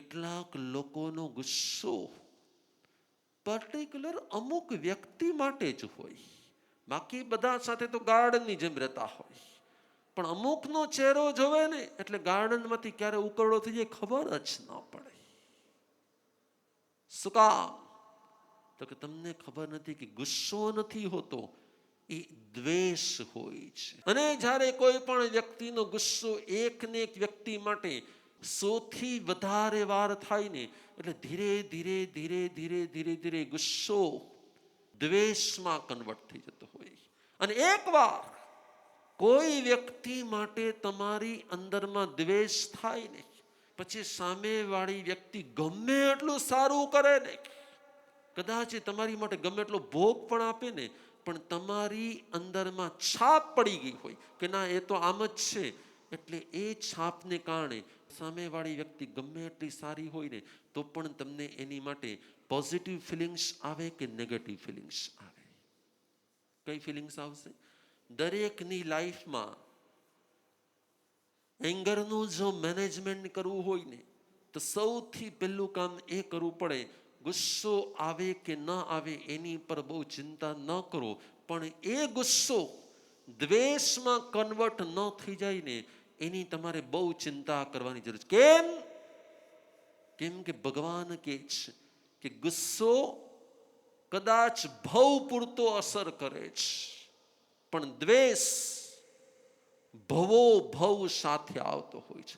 કેટલાક લોકોનો ગુસ્સો પર્ટિક્યુલર અમુક વ્યક્તિ માટે જ હોય, બાકી બધા સાથે તો ગાર્ડનની જેમ રહેતા હોય, પણ અમુકનો ચહેરો જોવે ને એટલે ગાર્ડનમાંથી ક્યારે ઉકરડો થઈ જાય ખબર જ ન પડે. શું કામ? તો કે તમને ખબર નથી કે ગુસ્સો નથી હોતો, એ દ્વેષ હોય છે. અને જ્યારે કોઈ પણ વ્યક્તિનો ગુસ્સો એકને એક વ્યક્તિ માટે 100થી વધારે વાર થાય ને એટલે ધીરે ધીરે ધીરે ધીરે ધીરે ધીરે ગુસ્સો દ્વેષમાં કન્વર્ટ થઈ જતો હોય. અને એકવાર કોઈ વ્યક્તિ માટે તમારી અંદરમાં દ્વેષ થાય ને પછી સામેવાળી વ્યક્તિ ગમે એટલું સારું કરે ને, કદાચ તમારી માટે ગમે એટલો ભોગ પણ આપે ને, પણ તમારી અંદરમાં છાપ પડી ગઈ હોય કે ના એ તો આમ જ છે, એટલે એ છાપને કારણે સામેવાળી વ્યક્તિ ગમે એટલી સારી હોય ને તો પણ તમને એની માટે પોઝિટિવ ફિલિંગ્સ આવે કે નેગેટિવ ફિલિંગ્સ આવે? કઈ ફિલિંગ્સ આવશે? દરેકની લાઈફમાં એંગરનું જો મેનેજમેન્ટ કરવું હોય ને તો સૌથી પહેલું કામ એ કરવું પડે, ગુસ્સો આવે કે ન આવે એની પર બહુ ચિંતા ન કરો, પણ એ ગુસ્સો દ્વેષમાં કન્વર્ટ ન થઈ જાય ને એની તમારે બહુ ચિંતા કરવાની જરૂર છે. કેમ કે ભગવાન કહે છે કે ગુસ્સો કદાચ ભવ પૂરતો અસર કરે છે, પણ દ્વેષ ભવો ભવ સાથે આવતો હોય છે.